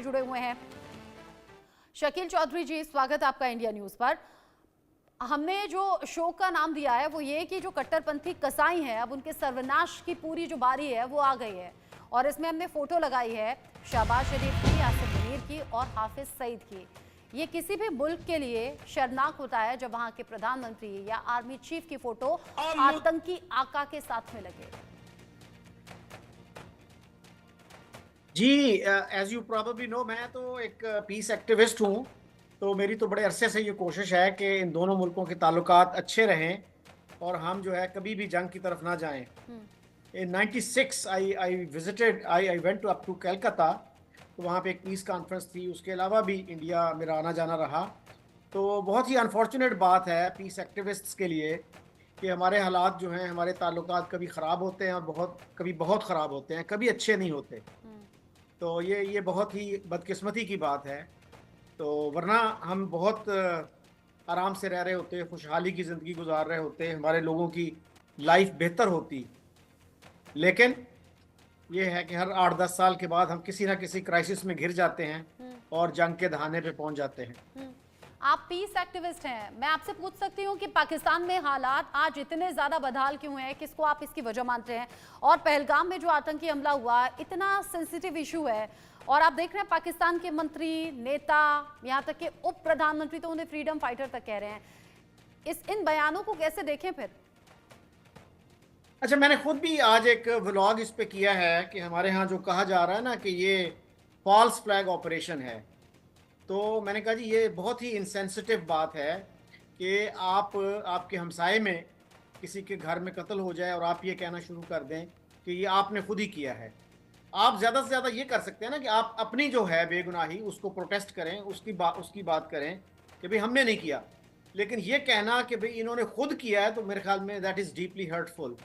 जुड़े हुए हैं। शकील चौधरी जी, स्वागत आपका इंडिया न्यूज पर। हमने जो शो का नाम दिया है वो ये कि जो कट्टरपंथी कसाई हैं, अब उनके सर्वनाश की पूरी जो बारी है वो आ गई है, और इसमें हमने फोटो लगाई है शहबाज शरीफ की, आसिफ मुनीर की और हाफिज सईद की। ये किसी भी मुल्क के लिए शर्मनाक होता है जब वहां के प्रधानमंत्री या आर्मी चीफ की फोटो आतंकी आका के साथ में लगे। जी, एज यू प्रोबेबली नो, मैं तो एक पीस एक्टिविस्ट हूँ। तो मेरी तो बड़े अरसे से ये कोशिश है कि इन दोनों मुल्कों के ताल्लुकात अच्छे रहें और हम जो है कभी भी जंग की तरफ ना जाएं। In 96 I visited I went to up to Calcutta. तो वहाँ पे एक पीस कॉन्फ्रेंस थी, उसके अलावा भी इंडिया मेरा आना जाना रहा। तो बहुत ही अनफॉर्चुनेट बात है पीस एक्टिविस्ट्स के लिए कि हमारे हालात जो हैं, हमारे ताल्लुकात कभी ख़राब होते हैं और कभी बहुत ख़राब होते हैं, कभी अच्छे नहीं होते। तो ये बहुत ही बदकिस्मती की बात है। तो वरना हम बहुत आराम से रह रहे होते, खुशहाली की ज़िंदगी गुजार रहे होते, हमारे लोगों की लाइफ बेहतर होती। लेकिन ये है कि हर 8-10 साल के बाद हम किसी ना किसी क्राइसिस में घिर जाते हैं और जंग के दहाने पे पहुंच जाते हैं। आप पीस एक्टिविस्ट हैं, मैं आपसे पूछ सकती हूँ कि पाकिस्तान में हालात आज इतने ज्यादा बदहाल क्यों हैं, किसको आप इसकी वजह मानते हैं? और पहलगाम में जो आतंकी हमला हुआ, इतना सेंसिटिव इशू है, और आप देख रहे हैं पाकिस्तान के मंत्री, नेता, यहाँ तक के उप प्रधानमंत्री तो उन्हें फ्रीडम फाइटर तक कह रहे हैं। इन बयानों को कैसे देखें फिर? अच्छा, मैंने खुद भी आज एक व्लॉग इस पे किया है कि हमारे यहाँ जो कहा जा रहा है ना कि ये फॉल्स फ्लैग ऑपरेशन है। तो मैंने कहा जी, ये बहुत ही इंसेंसिटिव बात है कि आपके हमसाये में किसी के घर में कत्ल हो जाए और आप ये कहना शुरू कर दें कि ये आपने खुद ही किया है। आप ज़्यादा से ज़्यादा ये कर सकते हैं ना कि आप अपनी जो है बेगुनाही उसको प्रोटेस्ट करें, उसकी बात करें कि भाई हमने नहीं किया। लेकिन ये कहना कि भाई इन्होंने खुद किया है, तो मेरे ख्याल में दैट इज़ डीपली हर्टफुल।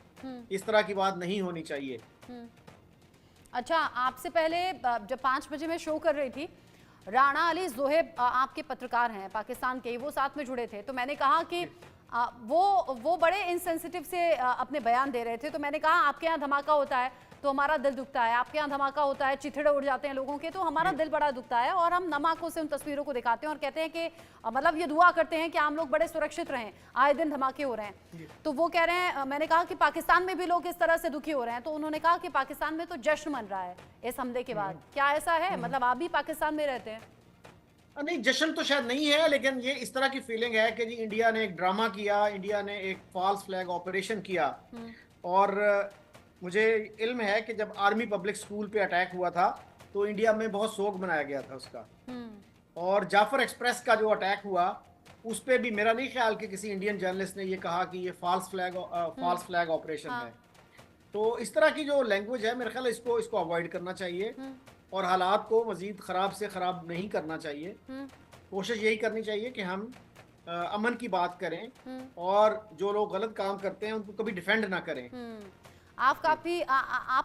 इस तरह की बात नहीं होनी चाहिए। अच्छा, आपसे पहले जब 5 बजे मैं शो कर रही थी, राणा अली जोहेब आपके पत्रकार हैं पाकिस्तान के, वो साथ में जुड़े थे। तो मैंने कहा कि वो बड़े इनसेंसिटिव से अपने बयान दे रहे थे। तो मैंने कहा आपके यहाँ धमाका होता है तो हमारा दिल दुखता है, आपके यहाँ धमाका होता है, चिथड़े उड़ जाते हैं लोगों के, तो हमारा दिल बड़ा दुखता है, और हम नम आंखों से उन तस्वीरों को दिखाते हैं और कहते हैं कि मतलब ये दुआ करते हैं कि आम लोग बड़े सुरक्षित रहें, आए दिन धमाके हो रहे हैं। तो वो कह रहे हैं, मैंने कहा कि पाकिस्तान में भी लोग इस तरह से दुखी हो रहे हैं। तो उन्होंने कहा कि पाकिस्तान में तो जश्न मन रहा है इस हमले के बाद। क्या ऐसा है? मतलब आप भी पाकिस्तान में रहते हैं? नहीं, जश्न तो शायद नहीं है, लेकिन ये इस तरह की फीलिंग है कि जी इंडिया ने एक ड्रामा किया, इंडिया ने एक फॉल्स फ्लैग ऑपरेशन किया। और मुझे इल्म है कि जब आर्मी पब्लिक स्कूल पे अटैक हुआ था तो इंडिया में बहुत शोक मनाया गया था उसका। और जाफर एक्सप्रेस का जो अटैक हुआ उस पर भी मेरा नहीं ख्याल कि किसी इंडियन जर्नलिस्ट ने ये कहा कि ये फॉल्स फ्लैग ऑपरेशन है। तो इस तरह की जो लैंग्वेज है, मेरे ख्याल इसको अवॉइड करना चाहिए और हालात को मजीद ख़राब से ख़राब नहीं करना चाहिए। कोशिश यही करनी चाहिए कि हम अमन की बात करें और जो लोग गलत काम करते हैं उनको कभी डिफेंड ना करें। आप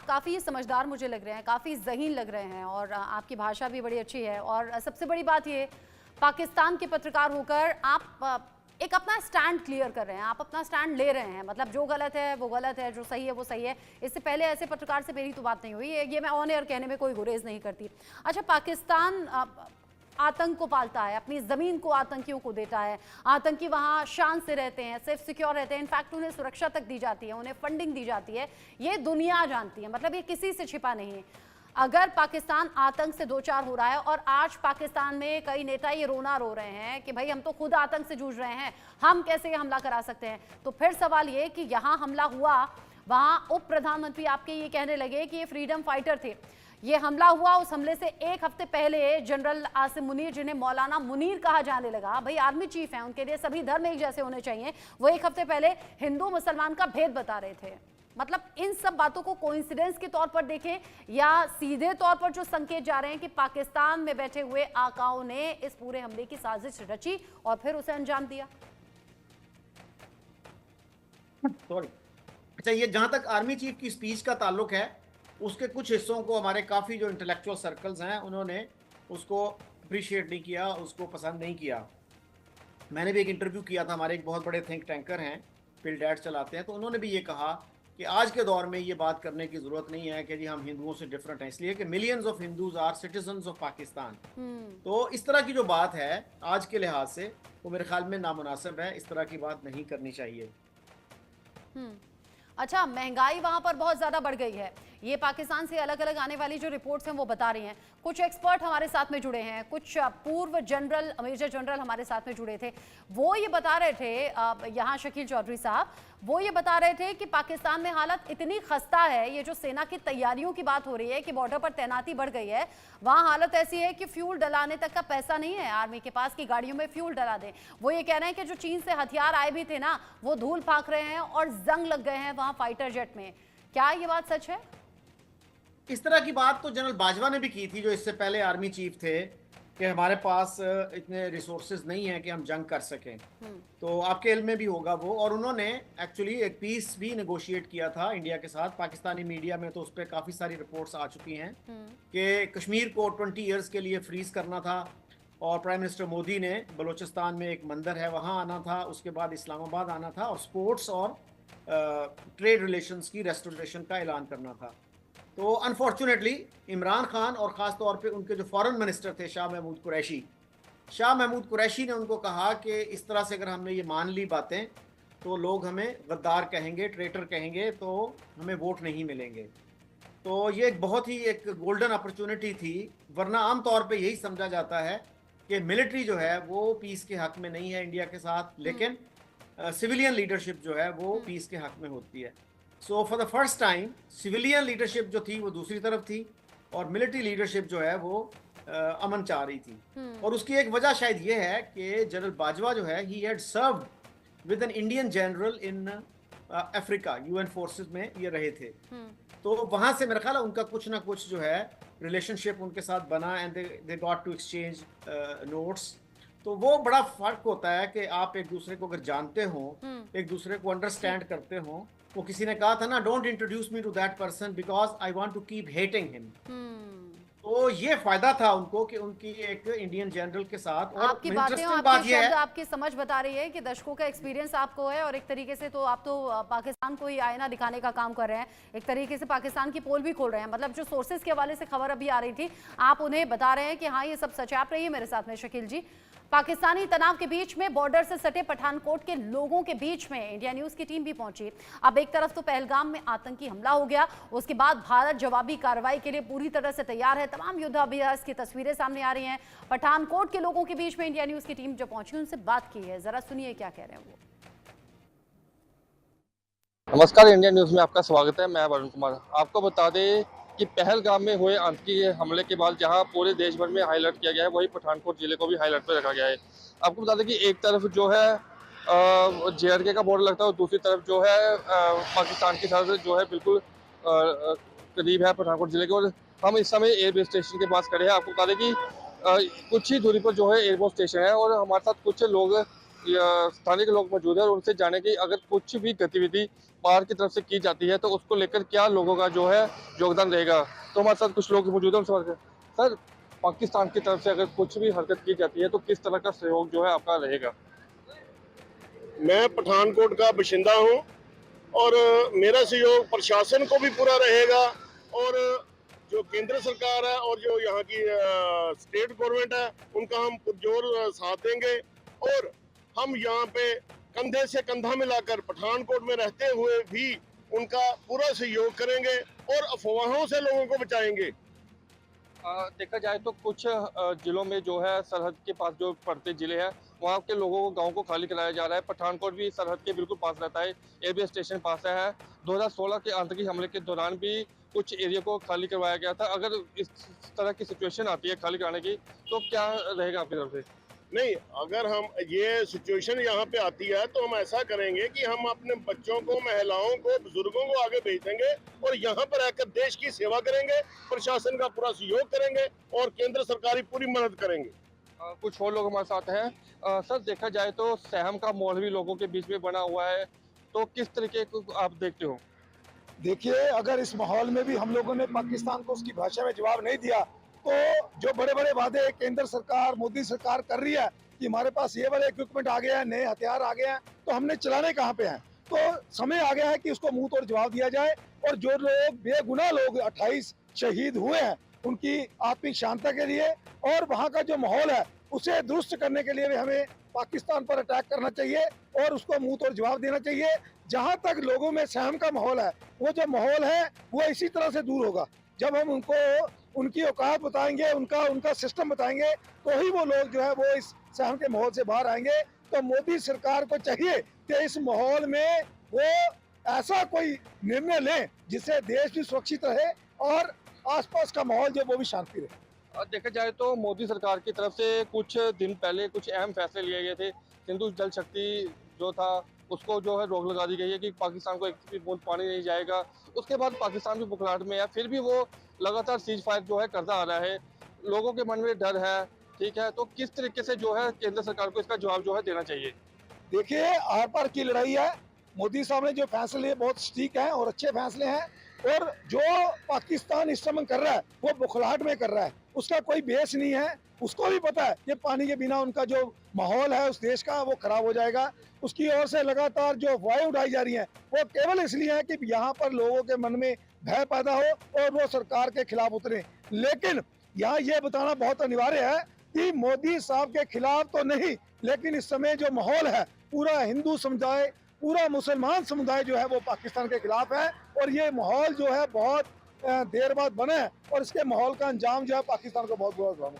काफ़ी समझदार मुझे लग रहे हैं, काफ़ी ज़हीन लग रहे हैं, और आपकी भाषा भी बड़ी अच्छी है। और सबसे बड़ी बात ये, पाकिस्तान के पत्रकार होकर आप एक अपना स्टैंड क्लियर कर रहे हैं, आप अपना स्टैंड ले रहे हैं। मतलब जो गलत है वो गलत है, जो सही है वो सही है। इससे पहले ऐसे पत्रकार से मेरी तो बात नहीं हुई, ये मैं ऑन एयर कहने में कोई गुरेज नहीं करती। अच्छा, पाकिस्तान आतंक को पालता है, अपनी ज़मीन को आतंकियों को देता है, आतंकी वहाँ शान से रहते हैं, सेफ सिक्योर रहते हैं, इनफैक्ट उन्हें सुरक्षा तक दी जाती है, उन्हें फंडिंग दी जाती है, ये दुनिया जानती है। मतलब ये किसी से छिपा नहीं है। अगर पाकिस्तान आतंक से दो चार हो रहा है, और आज पाकिस्तान में कई नेता ये रोना रो रहे हैं कि भाई हम तो खुद आतंक से जूझ रहे हैं, हम कैसे हमला करा सकते हैं, तो फिर सवाल ये कि यहाँ हमला हुआ, वहाँ उप प्रधानमंत्री आपके ये कहने लगे कि ये फ्रीडम फाइटर थे। ये हमला हुआ, उस हमले से एक हफ्ते पहले जनरल आसिम मुनीर, जिन्हें मौलाना मुनीर कहा जाने लगा, भाई आर्मी चीफ हैं, उनके लिए सभी धर्म एक जैसे होने चाहिए, वो एक हफ्ते पहले हिंदू मुसलमान का भेद बता रहे थे। मतलब इन सब बातों को कोइंसिडेंस के तौर पर देखें या सीधे तौर पर जो संकेत जा रहे हैं कि पाकिस्तान में बैठे हुए आकाओं ने इस पूरे हमले की साजिश रची और फिर उसे अंजाम दिया। सॉरी, अच्छा, ये जहां तक आर्मी चीफ की स्पीच का ताल्लुक है, उसके कुछ हिस्सों को हमारे काफ़ी जो इंटेलेक्चुअल सर्कल्स हैं उन्होंने उसको अप्रिशिएट नहीं किया, उसको पसंद नहीं किया। मैंने भी एक इंटरव्यू किया था, हमारे एक बहुत बड़े थिंक टैंकर हैं, फिल डैट चलाते हैं, तो उन्होंने भी ये कहा कि आज के दौर में ये बात करने की जरूरत नहीं है कि जी हम हिंदुओं से डिफरेंट हैं, इसलिए कि millions of Hindus are citizens of Pakistan. तो इस तरह की जो बात है आज के लिहाज से वो मेरे ख्याल में नामुनासिब है, इस तरह की बात नहीं करनी चाहिए। अच्छा, महंगाई वहां पर बहुत ज्यादा बढ़ गई है, ये पाकिस्तान से अलग अलग आने वाली जो रिपोर्ट्स हैं वो बता रही हैं। कुछ एक्सपर्ट हमारे साथ में जुड़े हैं, कुछ पूर्व जनरल, मेजर जनरल हमारे साथ में जुड़े थे, वो ये बता रहे थे, यहाँ शकील चौधरी साहब, वो ये बता रहे थे कि पाकिस्तान में हालत इतनी खस्ता है, ये जो सेना की तैयारियों की बात हो रही है कि बॉर्डर पर तैनाती बढ़ गई है, वहाँ हालत ऐसी है कि फ्यूल डलाने तक का पैसा नहीं है आर्मी के पास कि गाड़ियों में फ्यूल डला दें। वो ये कह रहे हैं कि जो चीन से हथियार आए भी थे ना, वो धूल फाक रहे हैं और जंग लग गए हैं वहाँ फाइटर जेट में। क्या ये बात सच है? इस तरह की बात तो जनरल बाजवा ने भी की थी, जो इससे पहले आर्मी चीफ थे, कि हमारे पास इतने रिसोर्सेज नहीं है कि हम जंग कर सकें। तो आपके इल्म में भी होगा वो, और उन्होंने एक्चुअली एक पीस भी नेगोशिएट किया था इंडिया के साथ। पाकिस्तानी मीडिया में तो उस पर काफ़ी सारी रिपोर्ट्स आ चुकी हैं कि कश्मीर को 20 इयर्स के लिए फ्रीज करना था, और प्राइम मिनिस्टर मोदी ने बलूचिस्तान में एक मंदिर है वहाँ आना था, उसके बाद इस्लामाबाद आना था, और स्पोर्ट्स और ट्रेड रिलेशंस की रेस्टोरेशन का ऐलान करना था। तो अनफॉर्चुनेटली इमरान खान और ख़ास तौर पे उनके जो फॉरेन मिनिस्टर थे शाह महमूद कुरैशी ने उनको कहा कि इस तरह से अगर हमने ये मान ली बातें तो लोग हमें गद्दार कहेंगे, ट्रेटर कहेंगे, तो हमें वोट नहीं मिलेंगे। तो ये एक बहुत ही एक गोल्डन अपॉर्चुनिटी थी, वरना आम तौर पे यही समझा जाता है कि मिलिट्री जो है वो पीस के हक में नहीं है इंडिया के साथ, लेकिन सिविलियन लीडरशिप जो है वो पीस के हक में होती है। So for the first time civilian leadership जो थी वो दूसरी तरफ थी, और मिलिट्री लीडरशिप जो है वो अमन चाह रही थी। और उसकी एक वजह शायद ये है कि जनरल बाजवा जो है he had served with an Indian general in Africa, UN forces में ये रहे थे। तो वहां से मेरा ख्याल है उनका कुछ ना कुछ जो है रिलेशनशिप उनके साथ बना, and they got to exchange notes. तो वो बड़ा फर्क होता है कि आप एक दूसरे को अगर जानते हो, एक दूसरे को अंडरस्टैंड करते हो। वो किसी ने कहा था ना, don't introduce me to that person because I want to keep hating him. तो ये फायदा था उनको कि उनकी एक इंडियन जनरल के साथ। और आपकी बातें और आपके शब्द आपकी समझ बता रही है कि दशकों का एक्सपीरियंस आपको है, और एक तरीके से तो आप तो पाकिस्तान को ही आईना दिखाने का काम कर रहे हैं, एक तरीके से पाकिस्तान की पोल भी खोल रहे हैं। मतलब जो सोर्सेज के हवाले से खबर अभी आ रही थी, आप उन्हें बता रहे हैं कि हाँ ये सब सच है। आप रहिए मेरे साथ में शकील जी। पाकिस्तानी तनाव के बीच में बॉर्डर से सटे पठानकोट के लोगों के बीच में इंडिया न्यूज की टीम भी पहुंची। अब एक तरफ तो पहलगाम में आतंकी हमला हो गया, उसके बाद भारत जवाबी कार्रवाई के लिए पूरी तरह से तैयार है। तमाम युद्धाभ्यास की तस्वीरें सामने आ रही हैं। पठानकोट के लोगों के बीच में इंडिया न्यूज की टीम जो पहुंची उनसे बात की है, जरा सुनिए क्या कह रहे हैं वो। नमस्कार, इंडिया न्यूज में आपका स्वागत है। मैं वरुण कुमार। आपको बता दें कि पहलगाम में हुए आतंकी हमले के बाद जहां पूरे देश भर में हाईलाइट किया गया है, वही पठानकोट जिले को भी हाईलाइट पे रखा गया है। आपको बता दें कि एक तरफ जो है JRK का बॉर्डर लगता है, और दूसरी तरफ जो है पाकिस्तान की सरहद जो है बिल्कुल करीब है पठानकोट जिले के। और हम इस समय एयरबेस स्टेशन के पास खड़े हैं। आपको बता दें कि कुछ ही दूरी पर जो है एयरबेस स्टेशन है, और हमारे साथ कुछ लोग स्थानीय के लोग मौजूद है, और उनसे जाने की अगर कुछ भी गतिविधि बाहर की तरफ से की जाती है तो उसको लेकर क्या लोगों का जो है योगदान रहेगा। तो हमारे साथ कुछ लोग मौजूद है, उनसे बात करें। सर, पाकिस्तान की तरफ से अगर कुछ भी हरकत की जाती है तो किस तरह का सहयोग जो है आपका रहेगा? मैं पठानकोट का बाशिंदा हूँ, और मेरा सहयोग प्रशासन को भी पूरा रहेगा, और जो केंद्र सरकार है और जो यहाँ की स्टेट गवर्नमेंट है उनका हम पुरजोर साथ देंगे। और हम यहाँ पे कंधे से कंधा मिलाकर पठानकोट में रहते हुए भी उनका पूरा सहयोग करेंगे और अफवाहों से लोगों को बचाएंगे। देखा जाए तो कुछ जिलों में जो है सरहद के पास जो पड़ते जिले हैं, वहाँ के लोगों को गाँव को खाली कराया जा रहा है। पठानकोट भी सरहद के बिल्कुल पास रहता है, एयरबेस स्टेशन पास है। 2016 के आतंकी हमले के दौरान भी कुछ एरिया को खाली करवाया गया था। अगर इस तरह की सिचुएशन आती है खाली कराने की, तो क्या रहेगा आपकी तरफ से? नहीं, अगर हम ये सिचुएशन यहाँ पे आती है तो हम ऐसा करेंगे कि हम अपने बच्चों को, महिलाओं को, बुजुर्गों को आगे भेज देंगे और यहाँ पर रहकर देश की सेवा करेंगे, प्रशासन का पूरा सहयोग करेंगे और केंद्र सरकार की पूरी मदद करेंगे। कुछ और लोग हमारे साथ हैं। सर, देखा जाए तो सहम का माहौल भी लोगों के बीच में बना हुआ है, तो किस तरीके को आप देखते हो? देखिए, अगर इस माहौल में भी हम लोगों ने पाकिस्तान को उसकी भाषा में जवाब नहीं दिया, तो जो बड़े बड़े वादे केंद्र सरकार, मोदी सरकार कर रही है कि हमारे पास ये वाले इक्विपमेंट आ गए हैं, नए हथियार आ गए हैं, तो हमने चलाने कहाँ पे हैं? तो समय आ गया है कि उसको मुंह तोड़ जवाब दिया जाए। और जो लोग बेगुनाह लोग 28 शहीद हुए हैं, उनकी आत्मिक शांति के लिए और वहाँ का जो माहौल है उसे दुरुस्त करने के लिए भी हमें पाकिस्तान पर अटैक करना चाहिए और उसको मुंह तोड़ जवाब देना चाहिए। जहाँ तक लोगों में सहम का माहौल है, वो जो माहौल है वो इसी तरह से दूर होगा जब हम उनको उनकी औकात बताएंगे, उनका सिस्टम बताएंगे, तो ही वो लोग जो है वो इस सहम के माहौल से बाहर आएंगे। तो मोदी सरकार को चाहिए कि इस माहौल में वो ऐसा कोई निर्णय लें जिससे देश भी सुरक्षित रहे और आसपास का माहौल जो वो भी शांति रहे। देखा जाए तो मोदी सरकार की तरफ से कुछ दिन पहले कुछ अहम फैसले लिए गए थे। सिंधु जल शक्ति जो था उसको जो है रोक लगा दी गई है कि पाकिस्तान को एक भी बूंद पानी नहीं जाएगा। उसके बाद पाकिस्तान भी बुखलाहट में है, फिर भी वो लगातार सीज फायर जो है करता आ रहा है। लोगों के मन में डर है, ठीक है, तो किस तरीके से जो है केंद्र सरकार को इसका जवाब जो है देना चाहिए? देखिए, आर पार की लड़ाई है। मोदी साहब ने जो फैसले लिए बहुत ठीक हैं और अच्छे फैसले हैं। और जो पाकिस्तान इस समय कर रहा है वो बुखलाहट में कर रहा है, उसका कोई बेस नहीं है। उसको भी पता है कि पानी के बिना उनका जो माहौल है उस देश का वो खराब हो जाएगा। उसकी ओर से लगातार जो अफवाहें उठाई जा रही हैं वो केवल इसलिए है कि यहाँ पर लोगों के मन में भय पैदा हो और वो सरकार के खिलाफ उतरे। लेकिन यहाँ ये बताना बहुत अनिवार्य है कि मोदी साहब के खिलाफ तो नहीं, लेकिन इस समय जो माहौल है पूरा हिंदू समुदाय, पूरा मुसलमान समुदाय जो है वो पाकिस्तान के खिलाफ है। और ये माहौल जो है बहुत देर बाद बना है और इसके माहौल का अंजाम जो है पाकिस्तान को बहुत बुरा होगा।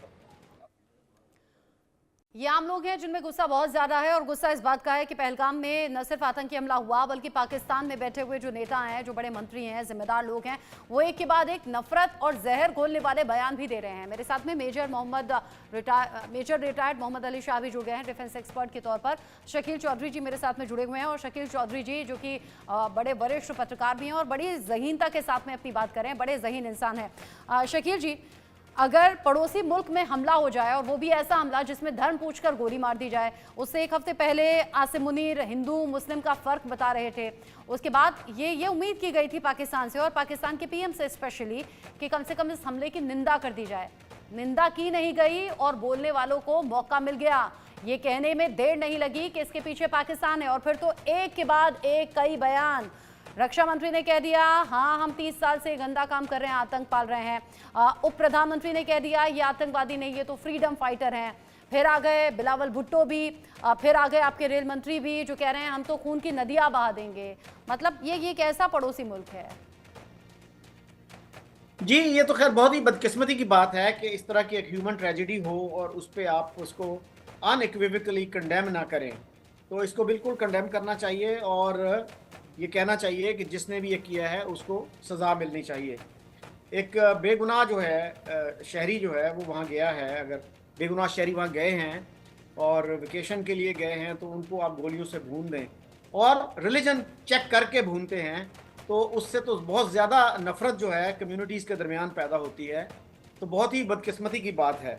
ये आम लोग हैं जिनमें गुस्सा बहुत ज्यादा है और गुस्सा इस बात का है कि पहलगाम में न सिर्फ आतंकी हमला हुआ बल्कि पाकिस्तान में बैठे हुए जो नेता हैं, जो बड़े मंत्री हैं, जिम्मेदार लोग हैं, वो एक के बाद एक नफरत और जहर घोलने वाले बयान भी दे रहे हैं। मेरे साथ में मेजर रिटायर्ड मोहम्मद अली शाह भी जुड़ गए हैं डिफेंस एक्सपर्ट के तौर पर। शकील चौधरी जी मेरे साथ में जुड़े हुए हैं और शकील चौधरी जी जो कि बड़े वरिष्ठ पत्रकार भी हैं और बड़ी जहीनता के साथ में अपनी बात कर रहे हैं, बड़े जहीन इंसान हैं। शकील जी, अगर पड़ोसी मुल्क में हमला हो जाए और वो भी ऐसा हमला जिसमें धर्म पूछकर गोली मार दी जाए, उससे एक हफ्ते पहले आसिम मुनीर हिंदू मुस्लिम का फर्क बता रहे थे, उसके बाद ये उम्मीद की गई थी पाकिस्तान से और पाकिस्तान के पीएम से स्पेशली कि कम से कम इस हमले की निंदा कर दी जाए। निंदा की नहीं गई और बोलने वालों को मौका मिल गया। ये कहने में देर नहीं लगी कि इसके पीछे पाकिस्तान है और फिर तो एक के बाद एक कई बयान। रक्षा मंत्री ने कह दिया हाँ हम 30 साल से गंदा काम कर रहे हैं, आतंक पाल रहे हैं। उप प्रधानमंत्री ने कह दिया ये आतंकवादी नहीं, ये तो फ्रीडम फाइटर हैं। फिर आ गए बिलावल भुट्टो भी, फिर आ गए आपके रेल मंत्री भी जो कह रहे हैं हम तो खून की नदियां बहा देंगे। मतलब ये कैसा पड़ोसी मुल्क है? जी, ये तो खैर बहुत ही बदकिस्मती की बात है कि इस तरह की एक ह्यूमन ट्रेजेडी हो और उस पर आप उसको अनइक्विवोकली कंडेम ना करें। तो इसको बिल्कुल कंडेम करना चाहिए और ये कहना चाहिए कि जिसने भी ये किया है उसको सज़ा मिलनी चाहिए। एक बेगुनाह जो है शहरी जो है वो वहाँ गया है, अगर बेगुनाह शहरी वहाँ गए हैं और वेकेशन के लिए गए हैं तो उनको आप गोलियों से भून दें और रिलीजन चेक करके भूनते हैं तो उससे तो बहुत ज़्यादा नफरत जो है कम्युनिटीज़ के दरमियान पैदा होती है। तो बहुत ही बदकिस्मती की बात है।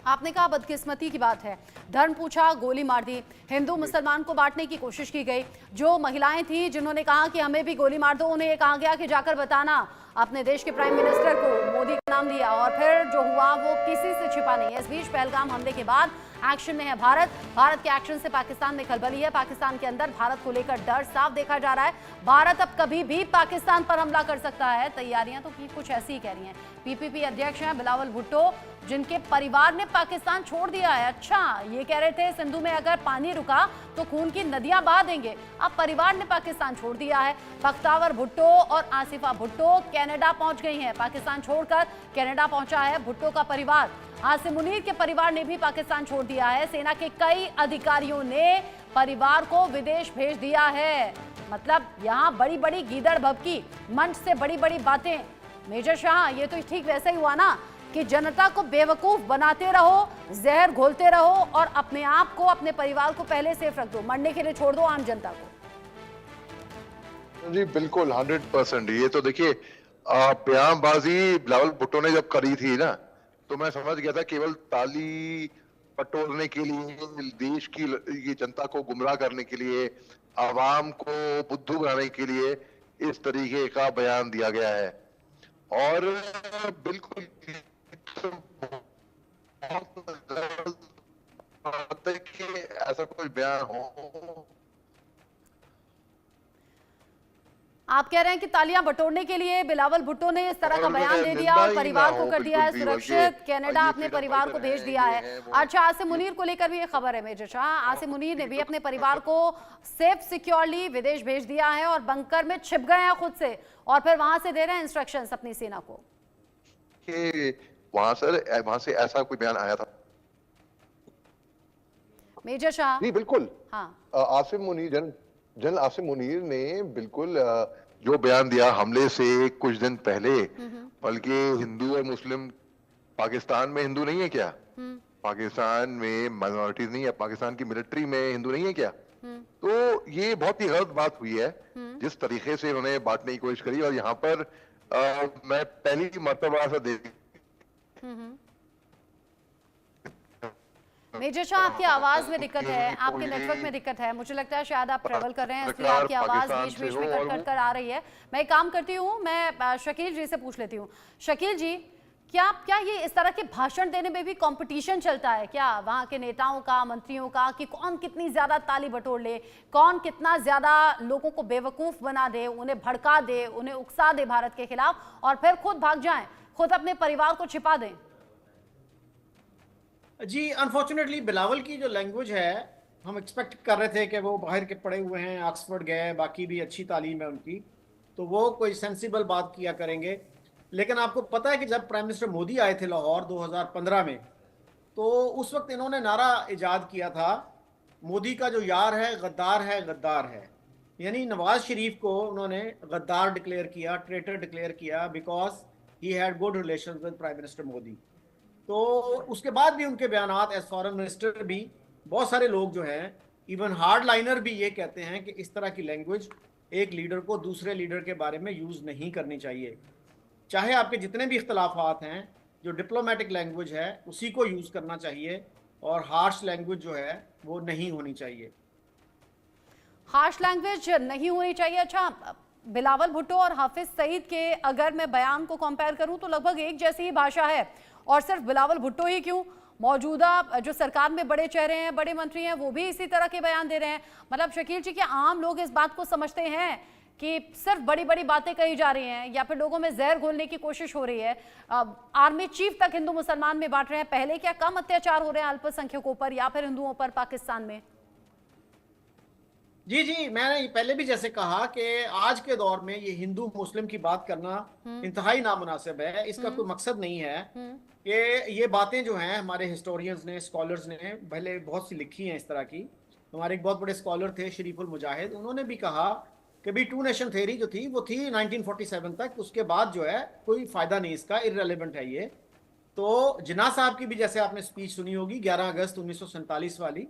आपने कहा बदकिस्मती की बात है, धर्म पूछा गोली मार दी, हिंदू मुसलमान को बांटने की कोशिश की गई। जो महिलाएं थी जिन्होंने कहा कि हमें भी गोली मार दो, उन्हें ये कहा गया कि जाकर बताना अपने देश के प्राइम मिनिस्टर को, मोदी का नाम दिया और फिर जो हुआ वो किसी से छिपा नहीं है। इस बीच पहलगाम हमले के बाद एक्शन में है भारत के एक्शन से पाकिस्तान में खलबली है। पाकिस्तान के अंदर भारत को लेकर डर साफ देखा जा रहा है। भारत अब कभी भी पाकिस्तान पर हमला कर सकता है। तैयारियां तो कुछ ऐसी ही कह रही हैं। पीपीपी अध्यक्ष हैं बिलावल भुट्टो, जिनके परिवार ने पाकिस्तान छोड़ दिया है। अच्छा, ये कह रहे थे सिंधु में अगर पानी रुका तो खून की नदियां बहा देंगे, अब परिवार ने पाकिस्तान छोड़ दिया है। बख्तावर भुट्टो और आसिफा भुट्टो कनाडा पहुंच गई हैं। पाकिस्तान छोड़कर कनाडा पहुंचा है भुट्टो का परिवार। आसिम मुनीर के परिवार ने भी पाकिस्तान छोड़ दिया है। सेना के कई अधिकारियों ने परिवार को विदेश भेज दिया है। मतलब यहाँ बड़ी बड़ी गीदड़ भभकी, मंच से बड़ी बड़ी बातें। मेजर शाह, ये तो ठीक वैसा ही हुआ ना कि जनता को बेवकूफ बनाते रहो, जहर घोलते रहो और अपने आप को, अपने परिवार को पहले सेफ रख दो, मरने के लिए छोड़ दो आम जनता को। जी बिल्कुल 100%। ये तो देखिए बयानबाजी बिलावल भुट्टो ने जब करी थी ना तो मैं समझ गया था केवल ताली बटोरने के लिए, देश की ये जनता को गुमराह करने के लिए, आवाम को बुद्धू बनाने के लिए इस तरीके का बयान दिया गया है। और बिल्कुल कि ऐसा कोई बयान हो आप कह रहे हैं कि तालियां बटोरने के लिए बिलावल भुट्टो ने इस तरह का और बयान मैं दे दिया निंदा और ही परिवार ना को हो कर दिया है बिल्कुल भी, सुरक्षित। बल्कि कनाडा ये अपने freedom परिवार को fighter भेज हैं, दिया ये है। हैं, वो अच्छा, आसिम मुनीर को लेकर भी ये खबर है मेजर शाह, आसिम मुनीर ने भी अपने परिवार को सेफ सिक्योरली विदेश भेज दिया है और बंकर में छिप गए हैं खुद से और फिर वहां से दे रहे हैं इंस्ट्रक्शंस अपनी सेना को। कि वहां से ऐसा कोई बयान आया था? मेजर शाह। जी बिल्कुल। हाँ, आसिम मुनीर जनरल आसिम मुनीर ने बिल्कुल जो बयान दिया हमले से कुछ दिन पहले, बल्कि हिंदू और मुस्लिम, पाकिस्तान में हिंदू नहीं है क्या? पाकिस्तान में माइनॉरिटीज नहीं है? पाकिस्तान की मिलिट्री में हिंदू नहीं है क्या? तो ये बहुत ही गलत बात हुई है जिस तरीके से उन्होंने बांटने की कोशिश करी। और यहाँ पर मैं पहली मर्तबा ऐसा देख मेजर शाह आपकी आवाज में दिक्कत है, आपके नेटवर्क में दिक्कत है, मुझे लगता है शायद आप ट्रेवल कर रहे हैं इसलिए आपकी आवाज बीच बीच में कट कट कर आ रही है। मैं एक काम करती हूँ, मैं शकील जी से पूछ लेती हूँ। शकील जी, क्या ये इस तरह के भाषण देने में भी कंपटीशन चलता है क्या वहां के नेताओं का, मंत्रियों का, कि कौन कितनी ज्यादा ताली बटोर ले, कौन कितना ज्यादा लोगों को बेवकूफ बना दे, उन्हें भड़का दे, उन्हें उकसा दे भारत के खिलाफ और फिर खुद भाग जाएं, खुद अपने परिवार को छिपा दें? जी अनफॉर्चुनेटली बिलावल की जो लैंग्वेज है, हम एक्सपेक्ट कर रहे थे कि वो बाहर के पढ़े हुए हैं, ऑक्सफोर्ड गए, बाकी भी अच्छी तालीम है उनकी, तो वो कोई सेंसिबल बात किया करेंगे। लेकिन आपको पता है कि जब प्राइम मिनिस्टर मोदी आए थे लाहौर 2015 में, तो उस वक्त इन्होंने नारा इजाद किया था, मोदी का जो यार है गद्दार है। यानी नवाज शरीफ को उन्होंने गद्दार डिक्लेयर किया, ट्रेटर डिक्लेयर किया, because he had good relations with prime minister Modi. तो उसके बाद भी उनके बयानात एज फॉरेन मिनिस्टर भी बहुत सारे लोग जो हैं, इवन हार्ड लाइनर भी ये कहते हैं कि इस तरह की लैंग्वेज एक लीडर को दूसरे लीडर के बारे में यूज़ नहीं करनी चाहिए। चाहे आपके जितने भी इख्तलाफात हैं, जो डिप्लोमेटिक लैंग्वेज है उसी को यूज़ करना चाहिए और हार्श लैंग्वेज जो है वो नहीं होनी चाहिए। हार्श लैंग्वेज नहीं होनी चाहिए। अच्छा, बिलावल भुट्टो और हाफिज सईद के अगर मैं बयान को कंपेयर करूं तो लगभग एक जैसी ही भाषा है। और सिर्फ बिलावल भुट्टो ही क्यों, मौजूदा जो सरकार में बड़े चेहरे हैं, बड़े मंत्री हैं, वो भी इसी तरह के बयान दे रहे हैं। मतलब शकील जी, क्या आम लोग इस बात को समझते हैं कि सिर्फ बड़ी बड़ी बातें कही जा रही हैं या फिर लोगों में जहर घोलने की कोशिश हो रही है? आर्मी चीफ तक हिंदू मुसलमान में बांट रहे हैं। पहले क्या कम अत्याचार हो रहे हैं अल्पसंख्यकों पर या फिर हिंदुओं पर पाकिस्तान में? जी मैंने पहले भी जैसे कहा कि आज के दौर में ये हिंदू मुस्लिम की बात करना इंतहाई नामुनासिब है। इसका कोई मकसद नहीं है कि ये बातें जो हैं, हमारे हिस्टोरियंस ने, स्कॉलर्स ने पहले बहुत सी लिखी हैं इस तरह की। हमारे एक बहुत बड़े स्कॉलर थे शरीफुल मुजाहिद, उन्होंने भी कहा कि भी टू नेशन थ्योरी जो थी वो थी 1947 तक, उसके बाद जो है कोई फ़ायदा नहीं, इसका इररेलेवेंट है ये। तो जिन्ना साहब की भी जैसे आपने स्पीच सुनी होगी 11 अगस्त 1947 वाली,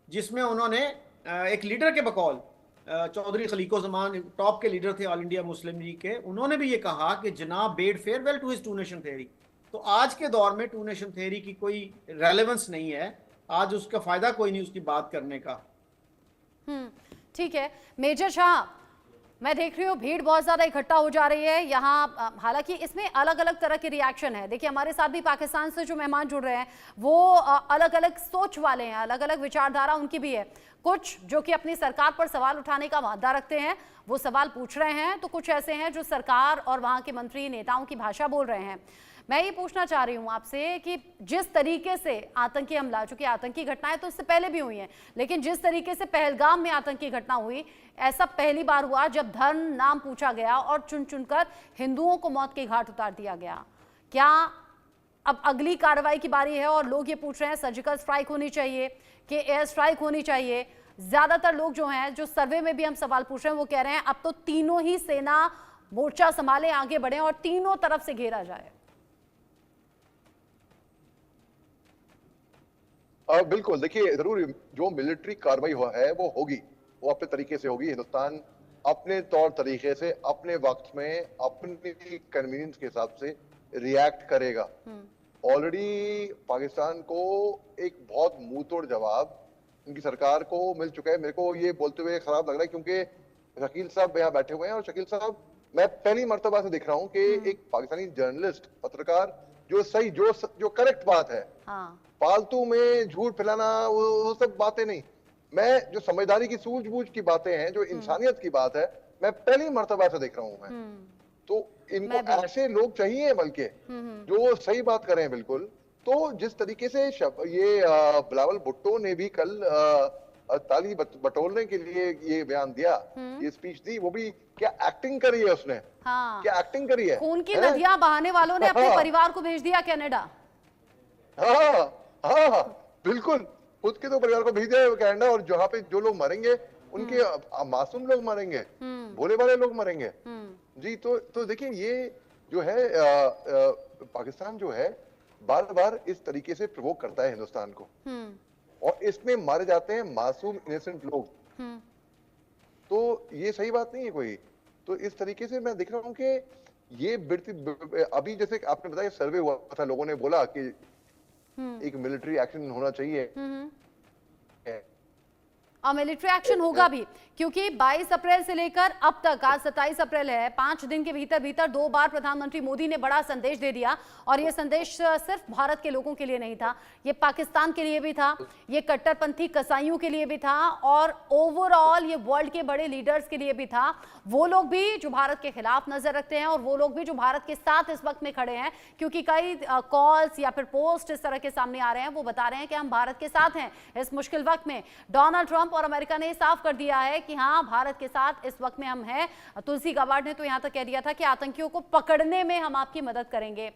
जिसमें उन्होंने एक लीडर के बकौल, चौधरी खलीको जमान टॉप के लीडर थे ऑल इंडिया मुस्लिम लीग के, उन्होंने भी ये कहा कि जनाब bade farewell to his two nation theory. तो आज के दौर में टू नेशन थ्योरी की कोई रेलेवेंस नहीं है, आज उसका फायदा कोई नहीं उसकी बात करने का। ठीक है मेजर शाह, मैं देख रही हूँ भीड़ बहुत ज़्यादा इकट्ठा हो जा रही है यहाँ। हालांकि इसमें अलग अलग तरह के रिएक्शन है। देखिए, हमारे साथ भी पाकिस्तान से जो मेहमान जुड़ रहे हैं वो अलग अलग सोच वाले हैं, अलग अलग विचारधारा उनकी भी है। कुछ जो कि अपनी सरकार पर सवाल उठाने का वादा रखते हैं, वो सवाल पूछ रहे हैं, तो कुछ ऐसे हैं जो सरकार और वहाँ के मंत्री नेताओं की भाषा बोल रहे हैं। मैं ये पूछना चाह रही हूँ आपसे कि जिस तरीके से आतंकी हमला, चूंकि आतंकी घटनाएं तो इससे पहले भी हुई हैं, लेकिन जिस तरीके से पहलगाम में आतंकी घटना हुई, ऐसा पहली बार हुआ जब धर्म नाम पूछा गया और चुन चुनकर हिंदुओं को मौत के घाट उतार दिया गया। क्या अब अगली कार्रवाई की बारी है और लोग ये पूछ रहे हैं सर्जिकल स्ट्राइक होनी चाहिए कि एयर स्ट्राइक होनी चाहिए? ज्यादातर लोग जो हैं, जो सर्वे में भी हम सवाल पूछ रहे हैं, वो कह रहे हैं अब तो तीनों ही सेना मोर्चा संभाले, आगे बढ़े और तीनों तरफ से घेरा जाए। बिल्कुल, देखिए जरूर जो मिलिट्री कार्रवाई हुआ है वो होगी, वो अपने तरीके से होगी। हिंदुस्तान अपने तौर तरीके से, अपने वक्त में, अपनी कन्वीनियंस के हिसाब से रिएक्ट करेगा। ऑलरेडी पाकिस्तान को एक बहुत मुंह तोड़ जवाब उनकी सरकार को मिल चुका है। मेरे को ये बोलते हुए खराब लग रहा है क्योंकि शकील साहब यहाँ बैठे हुए हैं और शकील साहब, मैं पहली मर्तबा से देख रहा हूँ कि एक पाकिस्तानी जर्नलिस्ट, पत्रकार जो सही, जो करेक्ट बात है, फालतू में झूठ फैलाना, वो सब बातें नहीं। मैं जो समझदारी की, सूझबूझ की बातें हैं, जो इंसानियत की बात है, मैं पहली मर्तबा से देख रहा हूं मैं। तो इनको मैं भी। ऐसे लोग चाहिए बल्कि जो सही बात करें बिल्कुल। तो जिस तरीके से ये बिलावल भुट्टो ने भी कल ताली बटोरने के लिए ये बयान दिया, ये स्पीच दी, वो भी क्या एक्टिंग करी है उसने, हाँ, क्या एक्टिंग करी है, खून की हैं? नदियां बहाने वालों ने अपने हाँ। परिवार को भेज दिया कनाडा। हाँ हाँ बिल्कुल, खुद के तो परिवार को भेज दिया कनाडा, और जहाँ पे जो लोग मरेंगे उनके मासूम लोग मरेंगे, भोले भाले लोग मरेंगे जी। तो देखिए ये जो है पाकिस्तान जो है बार बार इस तरीके से प्रोवोक करता है हिंदुस्तान को, और इसमें मारे जाते हैं मासूम इनोसेंट लोग। तो ये सही बात नहीं है कोई। तो इस तरीके से मैं देख रहा हूँ कि ये अभी जैसे आपने बताया सर्वे हुआ था, लोगों ने बोला कि एक मिलिट्री एक्शन होना चाहिए, और मिलिट्री एक्शन होगा भी, क्योंकि 22 अप्रैल से लेकर अब तक, आज 27 अप्रैल है, 5 दिन के भीतर भीतर 2 बार प्रधानमंत्री मोदी ने बड़ा संदेश दे दिया। और ये संदेश सिर्फ भारत के लोगों के लिए नहीं था, ये पाकिस्तान के लिए भी था, ये कट्टरपंथी कसाईयों के लिए भी था, और ओवरऑल ये वर्ल्ड के बड़े लीडर्स के लिए भी था। वो लोग भी जो भारत के खिलाफ नजर रखते हैं, और वो लोग भी जो भारत के साथ इस वक्त में खड़े हैं, क्योंकि कई कॉल्स या फिर पोस्ट इस तरह के सामने आ रहे हैं, वो बता रहे हैं कि हम भारत के साथ हैं इस मुश्किल वक्त में। डोनाल्ड ट्रंप और अमेरिका ने साफ कर दिया है कि हाँ, भारत के साथ इस वक्त में हम हैं। तुलसी गाबार्ड ने तो यहां तक कह दिया था कि आतंकियों को पकड़ने में हम आपकी मदद करेंगे।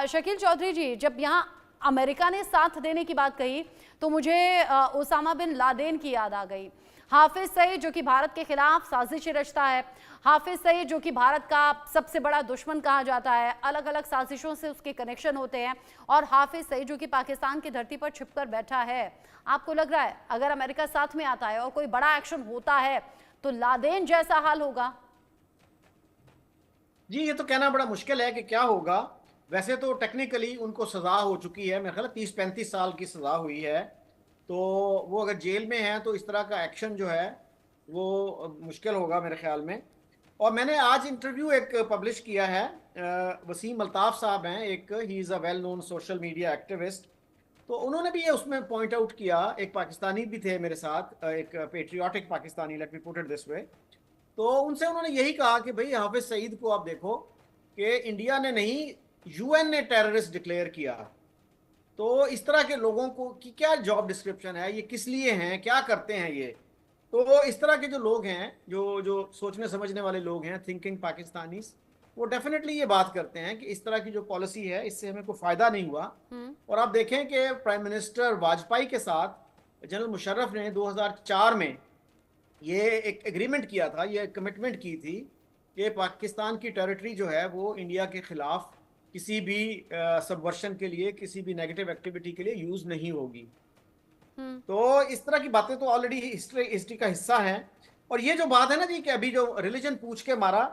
शकील चौधरी जी, जब यहां अमेरिका ने साथ देने की बात कही तो मुझे ओसामा बिन लादेन की याद आ गई। हाफिज सईद जो कि भारत के खिलाफ साजिश रचता है, हाफिज सईद जो कि भारत का सबसे बड़ा दुश्मन कहा जाता है, अलग अलग साजिशों से उसके कनेक्शन होते हैं, और हाफिज सईद जो कि पाकिस्तान की धरती पर छिपकर बैठा है। आपको लग रहा है अगर अमेरिका साथ में आता है और कोई बड़ा एक्शन होता है तो लादेन जैसा हाल होगा? जी, ये तो कहना बड़ा मुश्किल है कि क्या होगा। वैसे तो टेक्निकली उनको सजा हो चुकी है, मेरे ख्याल 30-35 साल की सजा हुई है। तो वो अगर जेल में हैं तो इस तरह का एक्शन जो है वो मुश्किल होगा मेरे ख्याल में। और मैंने आज इंटरव्यू एक पब्लिश किया है, वसीम अल्ताफ साहब हैं एक, he is a well known social media activist. तो उन्होंने भी ये उसमें पॉइंट आउट किया, एक पाकिस्तानी भी थे मेरे साथ, एक patriotic Pakistani, let me put it this way. तो उनसे उन्होंने यही कहा कि भाई हाफिज सईद को आप देखो कि इंडिया ने नहीं, यूएन ने टेररिस्ट डिक्लेयर किया। तो इस तरह के लोगों को की क्या जॉब डिस्क्रिप्शन है, ये किस लिए हैं, क्या करते हैं ये। तो इस तरह के जो लोग हैं, जो सोचने समझने वाले लोग हैं, थिंकिंग पाकिस्तानीज, वो डेफिनेटली ये बात करते हैं कि इस तरह की जो पॉलिसी है इससे हमें कोई फायदा नहीं हुआ। और आप देखें कि प्राइम मिनिस्टर वाजपेयी के साथ जनरल मुशर्रफ ने 2004 में ये एक एग्रीमेंट किया था, ये कमिटमेंट की थी कि पाकिस्तान की टेरिटरी जो है वो इंडिया के खिलाफ किसी भी सबवर्शन के लिए, किसी भी नेगेटिव एक्टिविटी के लिए यूज नहीं होगी। तो इस तरह की बातें तो ऑलरेडी हिस्ट्री का हिस्सा है। और ये जो बात है ना जी कि अभी जो रिलीजन पूछ के मारा,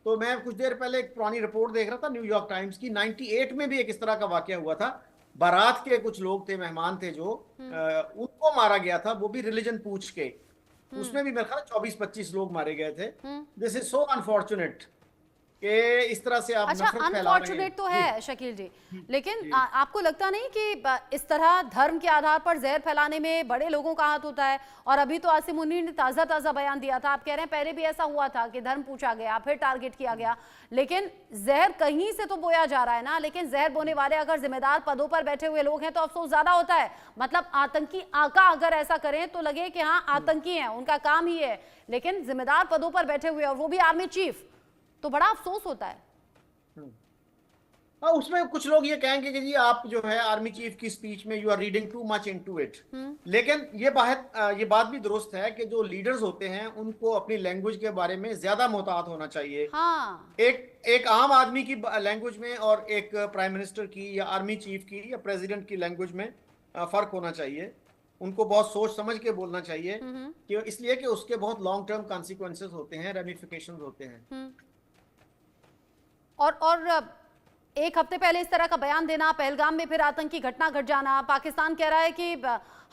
तो मैं कुछ देर पहले एक पुरानी रिपोर्ट देख रहा था न्यूयॉर्क टाइम्स की, 98 में भी एक इस तरह का वाकया हुआ था। बारात के कुछ लोग थे, मेहमान थे जो, उनको मारा गया था, वो भी रिलीजन पूछ के। उसमें भी मेरे ख्याल 24-25 लोग मारे गए थे। दिस इज सो अनफॉर्चुनेट कि इस तरह से आप अच्छा, नफरत फैला रहे हैं। अनफॉर्चुनेट तो है शकील जी, लेकिन आपको लगता नहीं कि इस तरह धर्म के आधार पर जहर फैलाने में बड़े लोगों का हाथ होता है? और अभी तो आसिम मुनीर ने ताज़ा बयान दिया था, आप कह रहे हैं पहले भी ऐसा हुआ था कि धर्म पूछा गया, फिर टारगेट किया गया, लेकिन जहर कहीं से तो बोया जा रहा है ना। लेकिन जहर बोने वाले अगर जिम्मेदार पदों पर बैठे हुए लोग हैं तो अफसोस ज्यादा होता है। मतलब आतंकी आका अगर ऐसा करें तो लगे कि हाँ आतंकी हैं, उनका काम ही है, लेकिन जिम्मेदार पदों पर बैठे हुए और वो भी आर्मी चीफ, तो बड़ा अफसोस होता है। हाँ, उसमें कुछ लोग ये कहेंगे कि जी आप जो है आर्मी चीफ की स्पीच में you are reading too much into it. लेकिन ये बात भी दुरुस्त है कि जो लीडर्स होते हैं उनको अपनी लैंग्वेज के बारे में ज्यादा मोहतात होना चाहिए। हाँ। एक आम आदमी की लैंग्वेज में और एक प्राइम मिनिस्टर की या आर्मी चीफ की या प्रेसिडेंट की लैंग्वेज में फर्क होना चाहिए। उनको बहुत सोच समझ के बोलना चाहिए, कि इसलिए कि उसके बहुत लॉन्ग टर्म कॉन्सिक्वेंसेस होते हैं, रेमिफिकेशंस होते हैं। और एक हफ्ते पहले इस तरह का बयान देना, पहलगाम में फिर आतंकी घटना घट जाना, पाकिस्तान कह रहा है कि